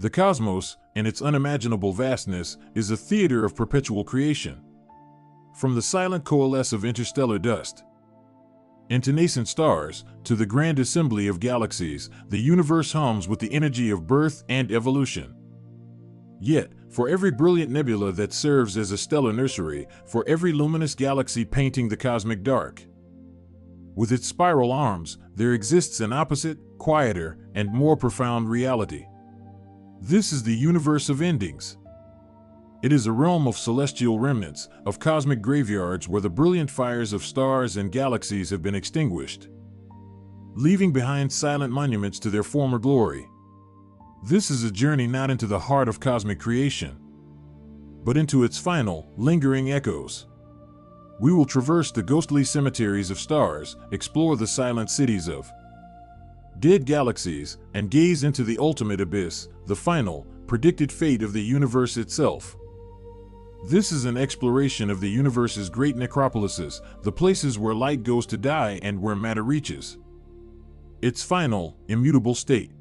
The cosmos, in its unimaginable vastness, is a theater of perpetual creation. From the silent coalesce of interstellar dust into nascent stars, to the grand assembly of galaxies, the universe hums with the energy of birth and evolution. Yet, for every brilliant nebula that serves as a stellar nursery, for every luminous galaxy painting the cosmic dark, with its spiral arms, there exists an opposite, quieter, and more profound reality. This is the universe of endings. It is a realm of celestial remnants, of cosmic graveyards where the brilliant fires of stars and galaxies have been extinguished, leaving behind silent monuments to their former glory. This is a journey not into the heart of cosmic creation, but into its final, lingering echoes. We will traverse the ghostly cemeteries of stars, explore the silent cities of dead galaxies, and gaze into the ultimate abyss, the final, predicted fate of the universe itself. This is an exploration of the universe's great necropolises, the places where light goes to die and where matter reaches its final, immutable state.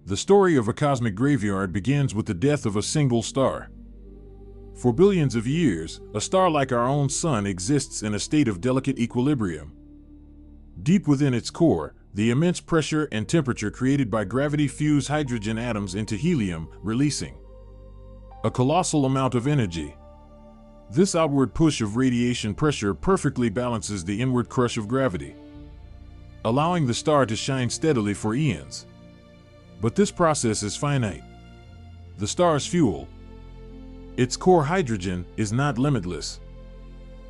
The story of a cosmic graveyard begins with the death of a single star. For billions of years, a star like our own sun exists in a state of delicate equilibrium. Deep within its core, the immense pressure and temperature created by gravity fuse hydrogen atoms into helium, releasing a colossal amount of energy. This outward push of radiation pressure perfectly balances the inward crush of gravity, allowing the star to shine steadily for eons. But this process is finite. The star's fuel, its core hydrogen, is not limitless.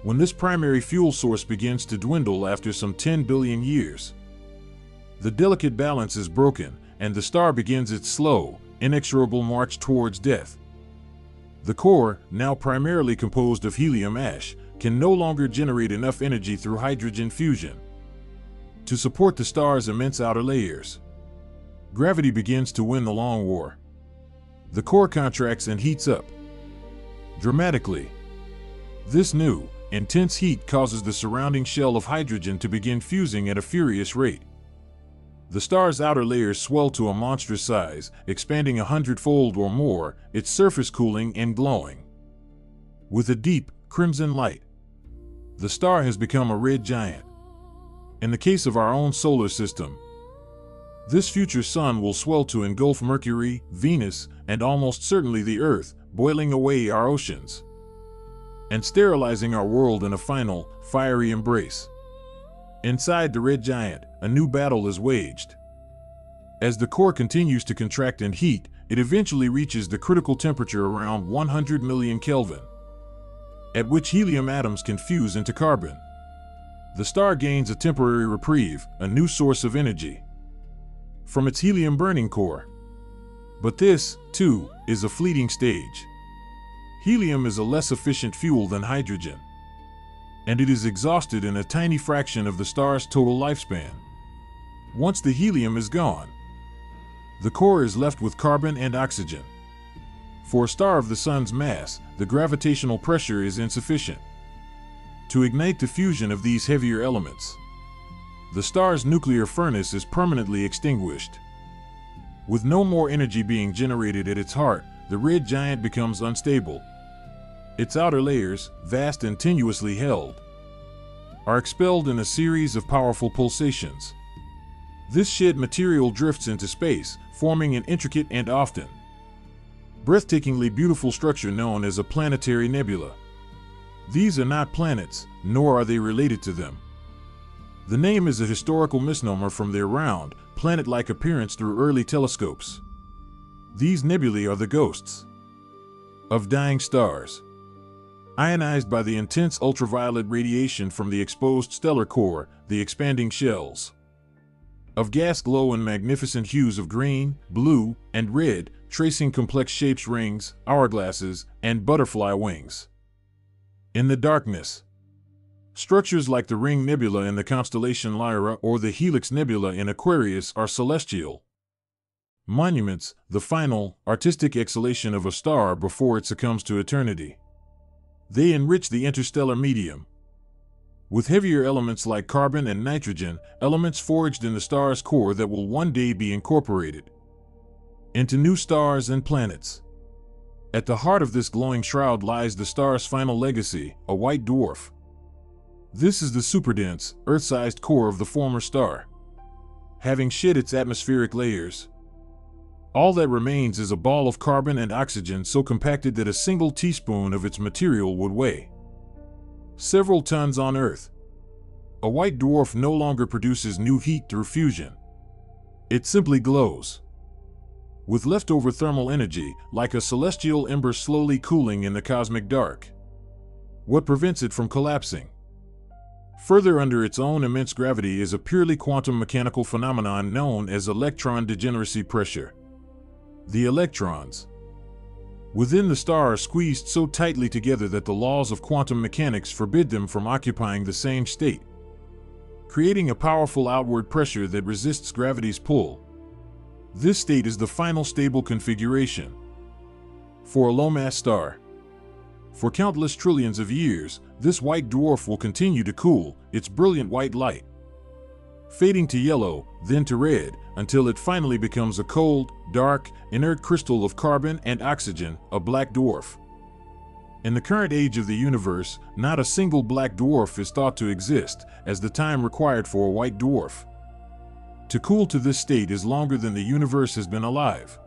When this primary fuel source begins to dwindle after some 10 billion years, the delicate balance is broken, and the star begins its slow, inexorable march towards death. The core, now primarily composed of helium ash, can no longer generate enough energy through hydrogen fusion to support the star's immense outer layers. Gravity begins to win the long war. The core contracts and heats up dramatically. This new, intense heat causes the surrounding shell of hydrogen to begin fusing at a furious rate. The star's outer layers swell to a monstrous size, expanding 100-fold or more, its surface cooling and glowing with a deep, crimson light. The star has become a red giant. In the case of our own solar system, this future sun will swell to engulf Mercury, Venus, and almost certainly the Earth, boiling away our oceans and sterilizing our world in a final, fiery embrace. Inside the red giant, a new battle is waged. As the core continues to contract and heat, it eventually reaches the critical temperature around 100 million Kelvin, at which helium atoms can fuse into carbon. The star gains a temporary reprieve, a new source of energy from its helium-burning core. But this, too, is a fleeting stage. Helium is a less efficient fuel than hydrogen, and it is exhausted in a tiny fraction of the star's total lifespan. Once the helium is gone, the core is left with carbon and oxygen. For a star of the sun's mass, the gravitational pressure is insufficient to ignite the fusion of these heavier elements. The star's nuclear furnace is permanently extinguished. With no more energy being generated at its heart, the red giant becomes unstable. Its outer layers, vast and tenuously held, are expelled in a series of powerful pulsations. This shed material drifts into space, forming an intricate and often breathtakingly beautiful structure known as a planetary nebula. These are not planets, nor are they related to them. The name is a historical misnomer from their round, planet-like appearance through early telescopes. These nebulae are the ghosts of dying stars, ionized by the intense ultraviolet radiation from the exposed stellar core. The expanding shells of gas glow in magnificent hues of green, blue, and red, tracing complex shapes, rings, hourglasses, and butterfly wings. In the darkness, structures like the Ring Nebula in the constellation Lyra or the Helix Nebula in Aquarius are celestial monuments, the final, artistic exhalation of a star before it succumbs to eternity. They enrich the interstellar medium with heavier elements like carbon and nitrogen, elements forged in the star's core that will one day be incorporated into new stars and planets. At the heart of this glowing shroud lies the star's final legacy, a white dwarf. This is the superdense, Earth-sized core of the former star. Having shed its atmospheric layers, all that remains is a ball of carbon and oxygen so compacted that a single teaspoon of its material would weigh several tons on Earth. A white dwarf no longer produces new heat through fusion. It simply glows with leftover thermal energy, like a celestial ember slowly cooling in the cosmic dark. What prevents it from collapsing further under its own immense gravity is a purely quantum mechanical phenomenon known as electron degeneracy pressure. The electrons within the star are squeezed so tightly together that the laws of quantum mechanics forbid them from occupying the same state, creating a powerful outward pressure that resists gravity's pull. This state is the final stable configuration for a low-mass star. For countless trillions of years, this white dwarf will continue to cool, its brilliant white light fading to yellow, then to red, until it finally becomes a cold, dark, inert crystal of carbon and oxygen, a black dwarf. In the current age of the universe, not a single black dwarf is thought to exist, as the time required for a white dwarf to cool to this state is longer than the universe has been alive.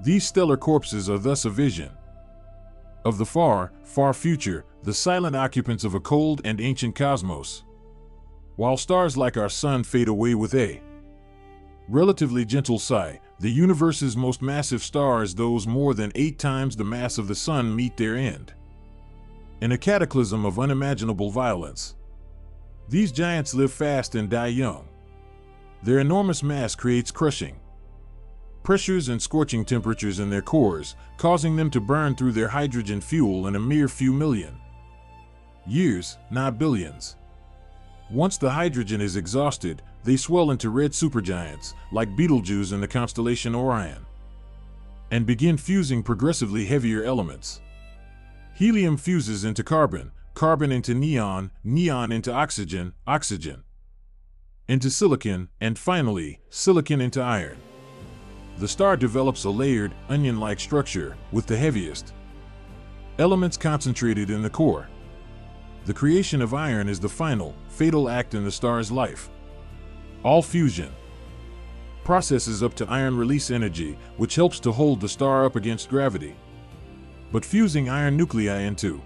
These stellar corpses are thus a vision of the far, far future, the silent occupants of a cold and ancient cosmos. While stars like our Sun fade away with a relatively gentle sigh, the universe's most massive stars, those more than 8 times the mass of the Sun, meet their end in a cataclysm of unimaginable violence. These giants live fast and die young. Their enormous mass creates crushing pressures and scorching temperatures in their cores, causing them to burn through their hydrogen fuel in a mere few million years, not billions. Once the hydrogen is exhausted, they swell into red supergiants, like Betelgeuse in the constellation Orion, and begin fusing progressively heavier elements. Helium fuses into carbon, carbon into neon, neon into oxygen, oxygen into silicon, and finally, silicon into iron. The star develops a layered, onion-like structure, with the heaviest elements concentrated in the core. The creation of iron is the final, fatal act in the star's life. All fusion processes up to iron release energy, which helps to hold the star up against gravity. But fusing iron nuclei into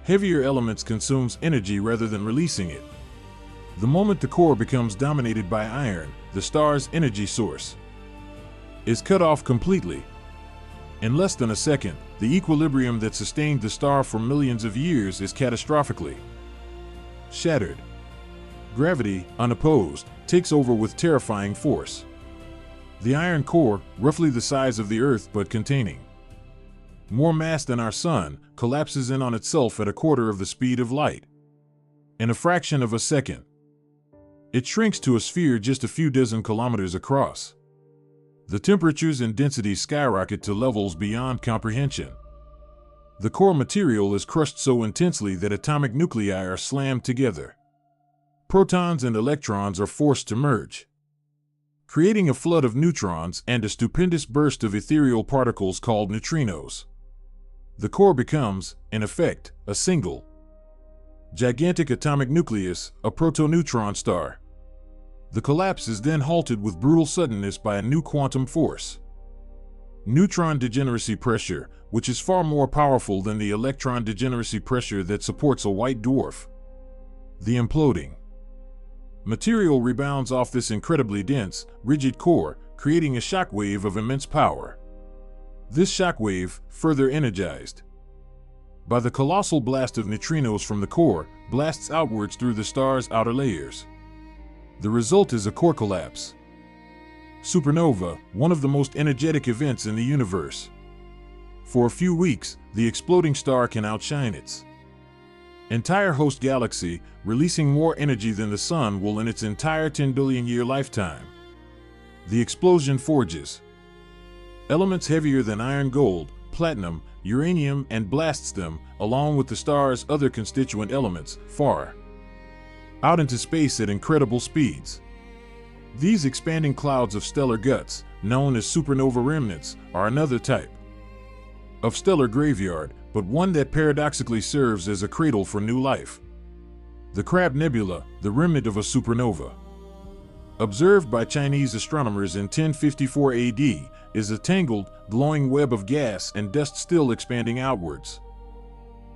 heavier elements consumes energy rather than releasing it. The moment the core becomes dominated by iron, the star's energy source is cut off completely. In less than a second, the equilibrium that sustained the star for millions of years is catastrophically shattered. Gravity, unopposed, takes over with terrifying force. The iron core, roughly the size of the Earth but containing more mass than our Sun, collapses in on itself at a quarter of the speed of light. In a fraction of a second, it shrinks to a sphere just a few dozen kilometers across. The temperatures and densities skyrocket to levels beyond comprehension. The core material is crushed so intensely that atomic nuclei are slammed together. Protons and electrons are forced to merge, creating a flood of neutrons and a stupendous burst of ethereal particles called neutrinos. The core becomes, in effect, a single, gigantic atomic nucleus, a protoneutron star. The collapse is then halted with brutal suddenness by a new quantum force, neutron degeneracy pressure, which is far more powerful than the electron degeneracy pressure that supports a white dwarf. The imploding material rebounds off this incredibly dense, rigid core, creating a shockwave of immense power. This shockwave, further energized by the colossal blast of neutrinos from the core, blasts outwards through the star's outer layers. The result is a core collapse. Supernova, one of the most energetic events in the universe. For a few weeks, the exploding star can outshine its entire host galaxy, releasing more energy than the Sun will in its entire 10 billion year lifetime. The explosion forges elements heavier than iron, gold, platinum, uranium, and blasts them, along with the star's other constituent elements, far out into space at incredible speeds. These expanding clouds of stellar guts, known as supernova remnants, are another type of stellar graveyard, but one that paradoxically serves as a cradle for new life. The Crab Nebula, the remnant of a supernova, observed by Chinese astronomers in 1054 AD, is a tangled, glowing web of gas and dust still expanding outwards.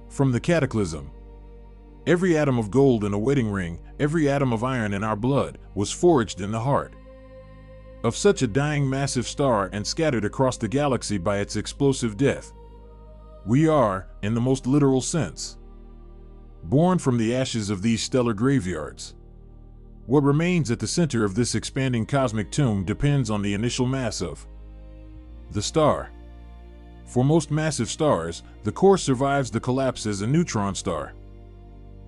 From the cataclysm, every atom of gold in a wedding ring, every atom of iron in our blood, was forged in the heart of such a dying massive star and scattered across the galaxy by its explosive death. We are, in the most literal sense, born from the ashes of these stellar graveyards. What remains at the center of this expanding cosmic tomb depends on the initial mass of the star. For most massive stars, the core survives the collapse as a neutron star.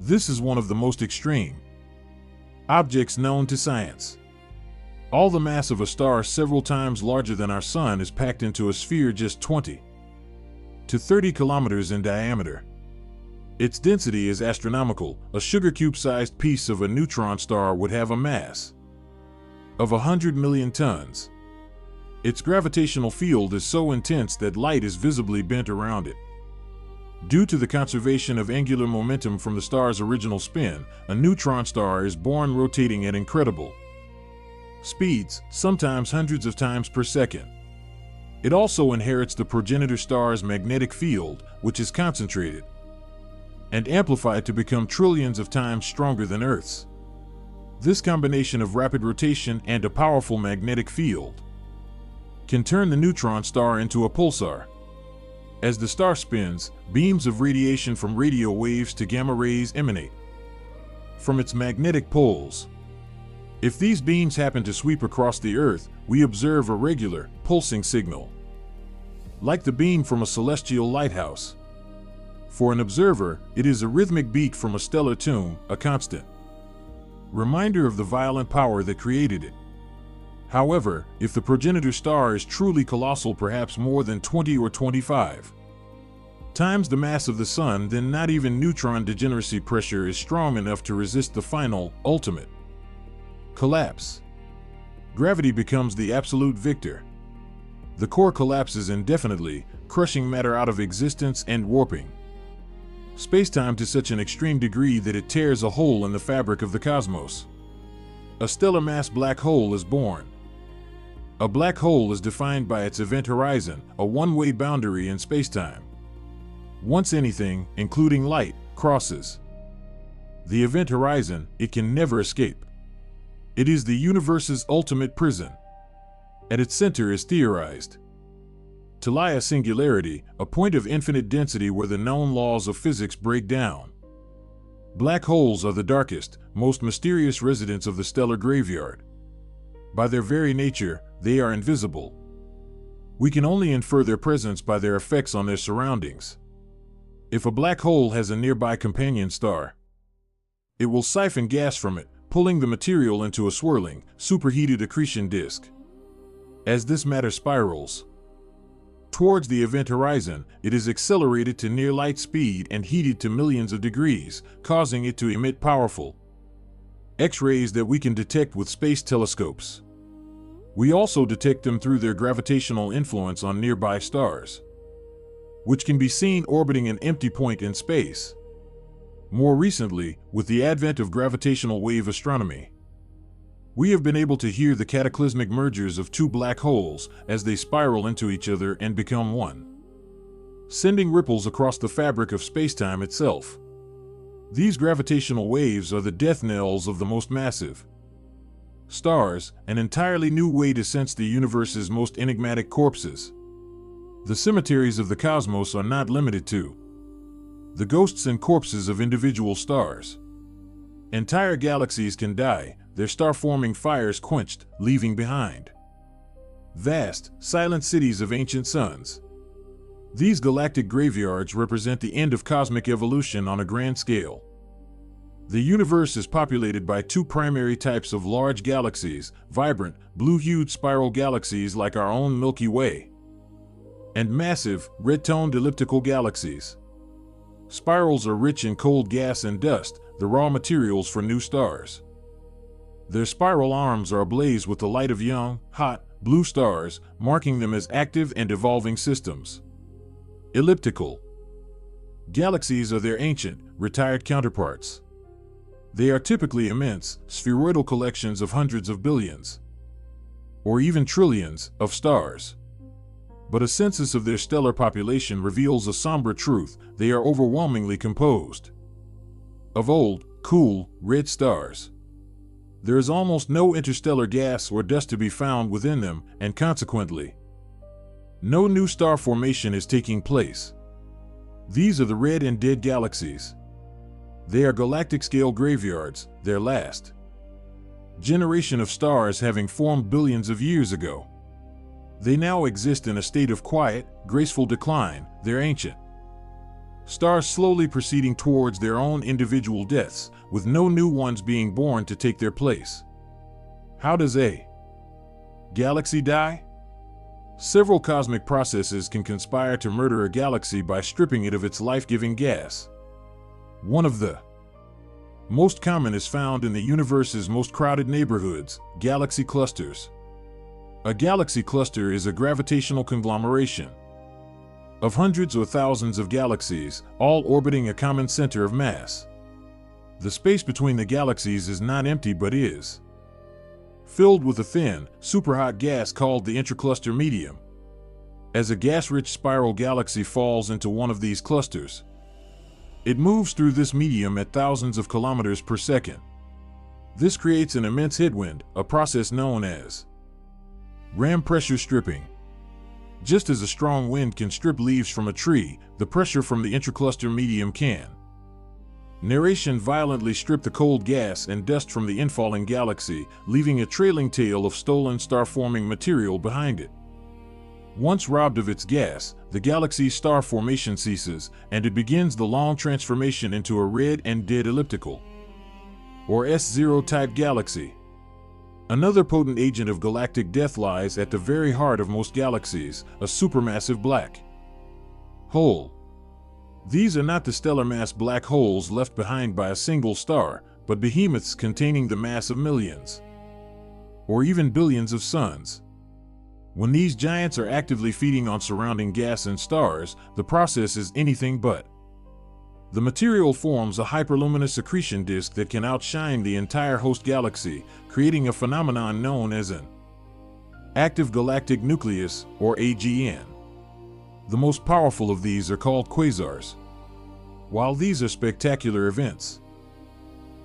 This is one of the most extreme objects known to science. All the mass of a star several times larger than our Sun is packed into a sphere just 20 to 30 kilometers in diameter. Its density is astronomical. A sugar cube-sized piece of a neutron star would have a mass of 100 million tons. Its gravitational field is so intense that light is visibly bent around it. Due to the conservation of angular momentum from the star's original spin, a neutron star is born rotating at incredible speeds, sometimes hundreds of times per second. It also inherits the progenitor star's magnetic field, which is concentrated and amplified to become trillions of times stronger than Earth's. This combination of rapid rotation and a powerful magnetic field can turn the neutron star into a pulsar. As the star spins, beams of radiation from radio waves to gamma rays emanate from its magnetic poles. If these beams happen to sweep across the Earth, we observe a regular, pulsing signal, like the beam from a celestial lighthouse. For an observer, it is a rhythmic beat from a stellar tomb, a constant reminder of the violent power that created it. However, if the progenitor star is truly colossal, perhaps more than 20 or 25 times the mass of the Sun, then not even neutron degeneracy pressure is strong enough to resist the final, ultimate collapse. Gravity becomes the absolute victor. The core collapses indefinitely, crushing matter out of existence and warping space-time to such an extreme degree that it tears a hole in the fabric of the cosmos. A stellar mass black hole is born. A black hole is defined by its event horizon, a one-way boundary in space-time. Once anything, including light, crosses the event horizon, it can never escape. It is the universe's ultimate prison. At its center is theorized to lie a singularity, a point of infinite density where the known laws of physics break down. Black holes are the darkest, most mysterious residents of the stellar graveyard. By their very nature, they are invisible. We can only infer their presence by their effects on their surroundings. If a black hole has a nearby companion star, it will siphon gas from it, pulling the material into a swirling, superheated accretion disk. As this matter spirals towards the event horizon, it is accelerated to near light speed and heated to millions of degrees, causing it to emit powerful X-rays that we can detect with space telescopes. We also detect them through their gravitational influence on nearby stars, which can be seen orbiting an empty point in space. More recently, with the advent of gravitational wave astronomy, we have been able to hear the cataclysmic mergers of two black holes as they spiral into each other and become one, sending ripples across the fabric of spacetime itself. These gravitational waves are the death knells of the most massive stars, an entirely new way to sense the universe's most enigmatic corpses. The cemeteries of the cosmos are not limited to the ghosts and corpses of individual stars. Entire galaxies can die, their star-forming fires quenched, leaving behind vast, silent cities of ancient suns. These galactic graveyards represent the end of cosmic evolution on a grand scale. The universe is populated by two primary types of large galaxies, vibrant, blue-hued spiral galaxies like our own Milky Way, and massive, red-toned elliptical galaxies. Spirals are rich in cold gas and dust, the raw materials for new stars. Their spiral arms are ablaze with the light of young, hot, blue stars, marking them as active and evolving systems. Elliptical galaxies are their ancient, retired counterparts. They are typically immense, spheroidal collections of hundreds of billions, or even trillions, of stars. But a census of their stellar population reveals a somber truth: they are overwhelmingly composed of old, cool, red stars. There is almost no interstellar gas or dust to be found within them, and consequently, no new star formation is taking place. These are the red and dead galaxies. They are galactic-scale graveyards, their last generation of stars having formed billions of years ago. They now exist in a state of quiet, graceful decline, their ancient stars slowly proceeding towards their own individual deaths, with no new ones being born to take their place. How does a galaxy die? Several cosmic processes can conspire to murder a galaxy by stripping it of its life-giving gas. One of the most common is found in the universe's most crowded neighborhoods, galaxy clusters. A galaxy cluster is a gravitational conglomeration of hundreds or thousands of galaxies, all orbiting a common center of mass. The space between the galaxies is not empty but is filled with a thin, superhot gas called the intracluster medium. As a gas-rich spiral galaxy falls into one of these clusters, it moves through this medium at thousands of kilometers per second. This creates an immense headwind, a process known as ram pressure stripping. Just as a strong wind can strip leaves from a tree, the pressure from the intracluster medium can violently strip the cold gas and dust from the infalling galaxy, leaving a trailing tail of stolen star-forming material behind it. Once robbed of its gas, the galaxy's star formation ceases, and it begins the long transformation into a red and dead elliptical, or S0 type galaxy. Another potent agent of galactic death lies at the very heart of most galaxies: a supermassive black hole. These are not the stellar mass black holes left behind by a single star, but behemoths containing the mass of millions, or even billions of suns. When these giants are actively feeding on surrounding gas and stars, the process is anything but. The material forms a hyperluminous accretion disk that can outshine the entire host galaxy, creating a phenomenon known as an active galactic nucleus, or AGN. The most powerful of these are called quasars. While these are spectacular events,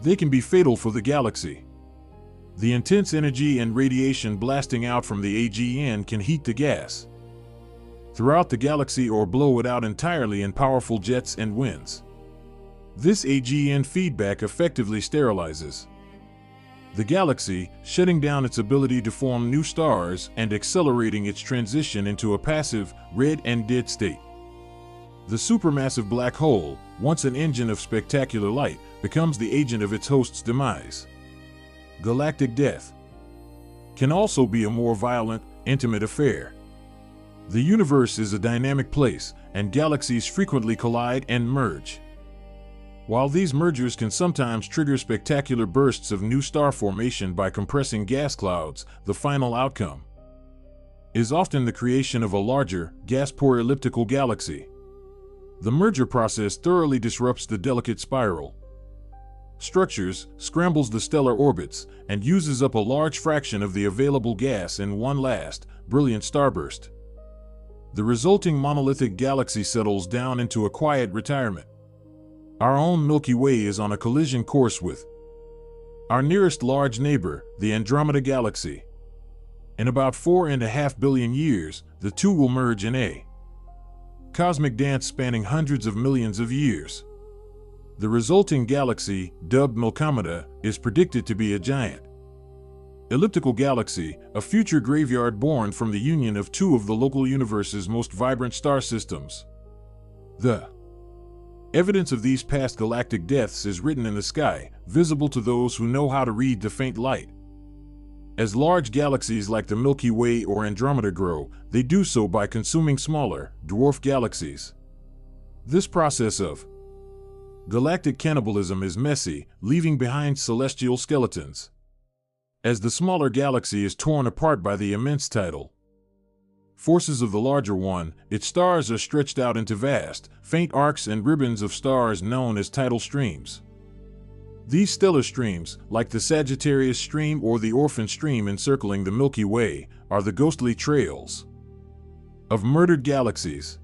they can be fatal for the galaxy. The intense energy and radiation blasting out from the AGN can heat the gas throughout the galaxy or blow it out entirely in powerful jets and winds. This AGN feedback effectively sterilizes the galaxy, shutting down its ability to form new stars and accelerating its transition into a passive, red and dead state. The supermassive black hole, once an engine of spectacular light, becomes the agent of its host's demise. Galactic death can also be a more violent, intimate affair. The universe is a dynamic place, and galaxies frequently collide and merge. While these mergers can sometimes trigger spectacular bursts of new star formation by compressing gas clouds, the final outcome is often the creation of a larger, gas-poor elliptical galaxy. The merger process thoroughly disrupts the delicate spiral structures, scrambles the stellar orbits, and uses up a large fraction of the available gas in one last, brilliant starburst. The resulting monolithic galaxy settles down into a quiet retirement. Our own Milky Way is on a collision course with our nearest large neighbor, the Andromeda Galaxy. In about 4.5 billion years, the two will merge in a cosmic dance spanning hundreds of millions of years. The resulting galaxy, dubbed Milkomeda, is predicted to be a giant elliptical galaxy, a future graveyard born from the union of two of the local universe's most vibrant star systems. The evidence of these past galactic deaths is written in the sky, visible to those who know how to read the faint light. As large galaxies like the Milky Way or Andromeda grow, they do so by consuming smaller, dwarf galaxies. This process of galactic cannibalism is messy, leaving behind celestial skeletons. as the smaller galaxy is torn apart by the immense tidal forces of the larger one. Its stars are stretched out into vast, faint arcs and ribbons of stars known as tidal streams. These stellar streams, like the Sagittarius Stream or the Orphan Stream encircling the Milky Way, are the ghostly trails of murdered galaxies.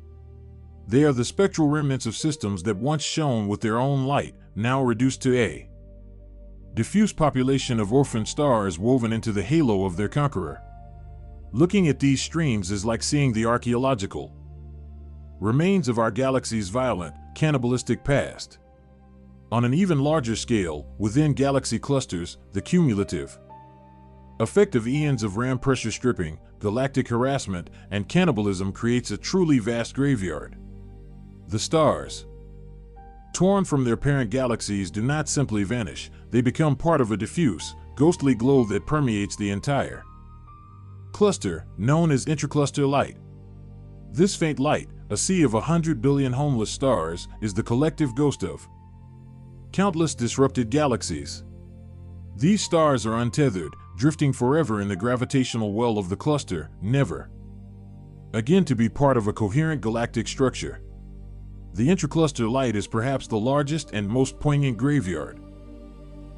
They are the spectral remnants of systems that once shone with their own light, now reduced to a diffuse population of orphan stars woven into the halo of their conqueror. Looking at these streams is like seeing the archaeological remains of our galaxy's violent, cannibalistic past. On an even larger scale, within galaxy clusters, the cumulative effect of eons of ram pressure stripping, galactic harassment, and cannibalism creates a truly vast graveyard. The stars, torn from their parent galaxies, do not simply vanish, they become part of a diffuse, ghostly glow that permeates the entire cluster, known as intracluster light. This faint light, a sea of 100 billion homeless stars, is the collective ghost of countless disrupted galaxies. These stars are untethered, drifting forever in the gravitational well of the cluster, never again to be part of a coherent galactic structure. The intracluster light is perhaps the largest and most poignant graveyard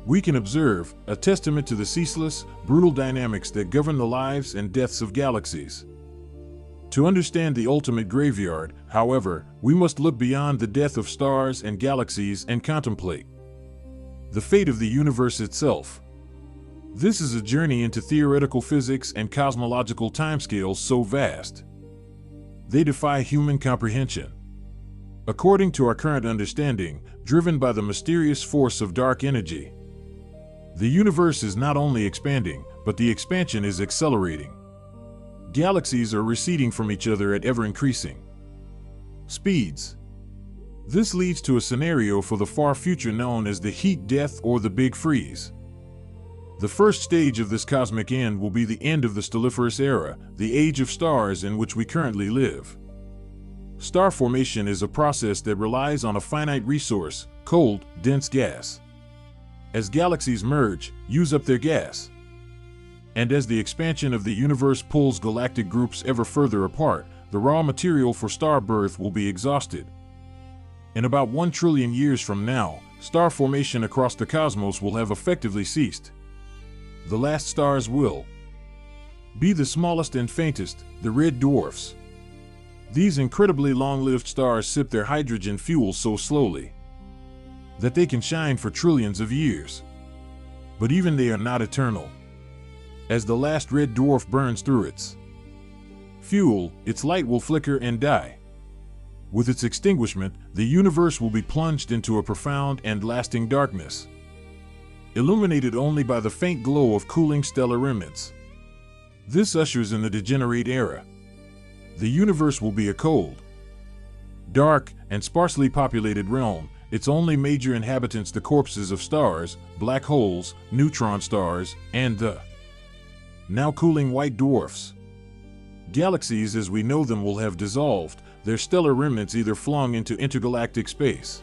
we can observe, a testament to the ceaseless, brutal dynamics that govern the lives and deaths of galaxies. To understand the ultimate graveyard, however, we must look beyond the death of stars and galaxies and contemplate the fate of the universe itself. This is a journey into theoretical physics and cosmological timescales so vast they defy human comprehension. According to our current understanding, driven by the mysterious force of dark energy, the universe is not only expanding, but the expansion is accelerating. Galaxies are receding from each other at ever-increasing speeds. This leads to a scenario for the far future known as the heat death or the Big Freeze. The first stage of this cosmic end will be the end of the stelliferous era, the age of stars in which we currently live. Star formation is a process that relies on a finite resource, cold, dense gas. As galaxies merge, use up their gas, and as the expansion of the universe pulls galactic groups ever further apart, the raw material for star birth will be exhausted. In about 1 trillion years from now, star formation across the cosmos will have effectively ceased. The last stars will be the smallest and faintest, the red dwarfs. These incredibly long-lived stars sip their hydrogen fuel so slowly that they can shine for trillions of years. But even they are not eternal. As the last red dwarf burns through its fuel, its light will flicker and die. With its extinguishment, the universe will be plunged into a profound and lasting darkness, illuminated only by the faint glow of cooling stellar remnants. This ushers in the degenerate era. The universe will be a cold, dark, and sparsely populated realm, its only major inhabitants the corpses of stars, black holes, neutron stars, and the now cooling white dwarfs. Galaxies as we know them will have dissolved, their stellar remnants either flung into intergalactic space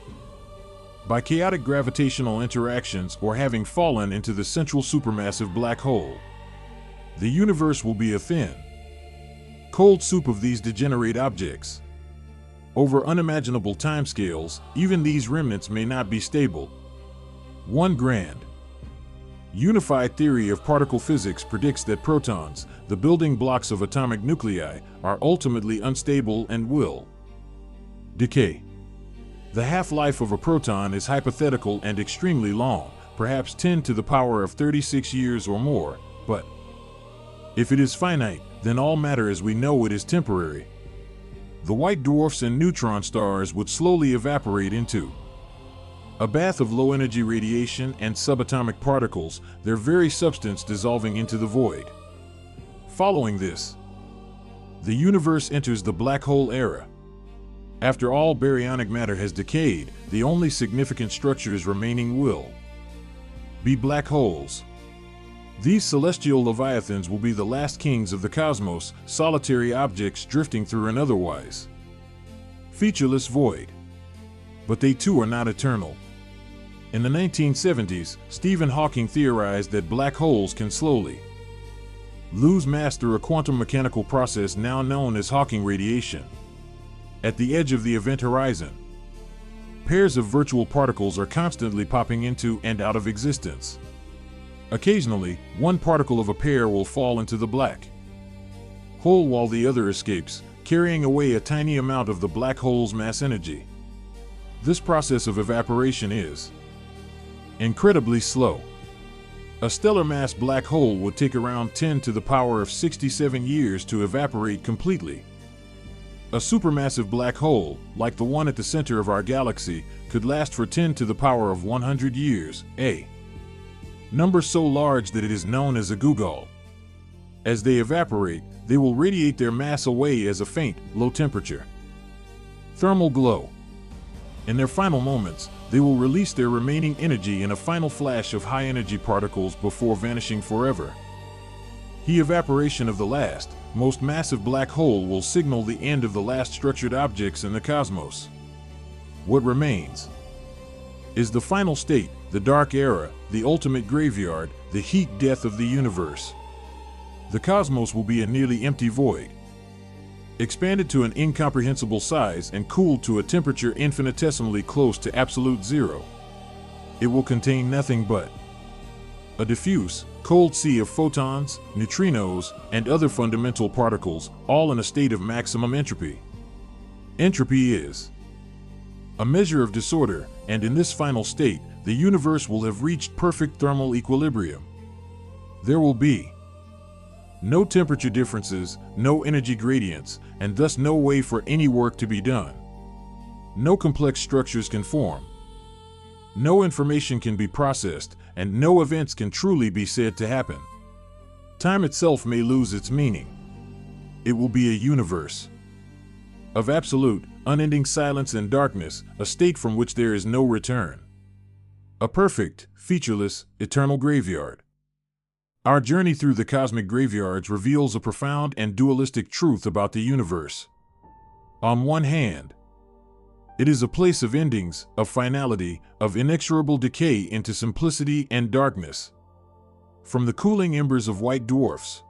by chaotic gravitational interactions or having fallen into the central supermassive black hole. The universe will be a thin, cold soup of these degenerate objects. Over unimaginable timescales, even these remnants may not be stable. One grand, unified theory of particle physics predicts that protons, the building blocks of atomic nuclei, are ultimately unstable and will decay. The half-life of a proton is hypothetical and extremely long, perhaps 10 to the power of 36 years or more, but if it is finite, then all matter as we know it is temporary. The white dwarfs and neutron stars would slowly evaporate into a bath of low-energy radiation and subatomic particles, their very substance dissolving into the void. Following this, the universe enters the black hole era. After all baryonic matter has decayed, the only significant structures remaining will be black holes. These celestial leviathans will be the last kings of the cosmos, solitary objects drifting through an otherwise featureless void. But they too are not eternal. In the 1970s, Stephen Hawking theorized that black holes can slowly lose mass through a quantum mechanical process now known as Hawking radiation. At the edge of the event horizon, pairs of virtual particles are constantly popping into and out of existence. Occasionally, one particle of a pair will fall into the black hole while the other escapes, carrying away a tiny amount of the black hole's mass energy. This process of evaporation is incredibly slow. A stellar mass black hole would take around 10 to the power of 67 years to evaporate completely. A supermassive black hole, like the one at the center of our galaxy, could last for 10 to the power of 100 years, a number so large that it is known as a googol. As they evaporate, they will radiate their mass away as a faint, low-temperature thermal glow. In their final moments, they will release their remaining energy in a final flash of high-energy particles before vanishing forever. The evaporation of the last, most massive black hole will signal the end of the last structured objects in the cosmos. What remains is the final state, the dark era, the ultimate graveyard, the heat death of the universe. The cosmos will be a nearly empty void, expanded to an incomprehensible size and cooled to a temperature infinitesimally close to absolute zero. It will contain nothing but a diffuse, cold sea of photons, neutrinos, and other fundamental particles, all in a state of maximum entropy. Entropy is a measure of disorder, and in this final state, the universe will have reached perfect thermal equilibrium. There will be no temperature differences, no energy gradients, and thus no way for any work to be done. No complex structures can form. No information can be processed, and no events can truly be said to happen. Time itself may lose its meaning. It will be a universe of absolute, unending silence and darkness, a state from which there is no return. A perfect, featureless, eternal graveyard. Our journey through the cosmic graveyards reveals a profound and dualistic truth about the universe. On one hand, it is a place of endings, of finality, of inexorable decay into simplicity and darkness. From the cooling embers of white dwarfs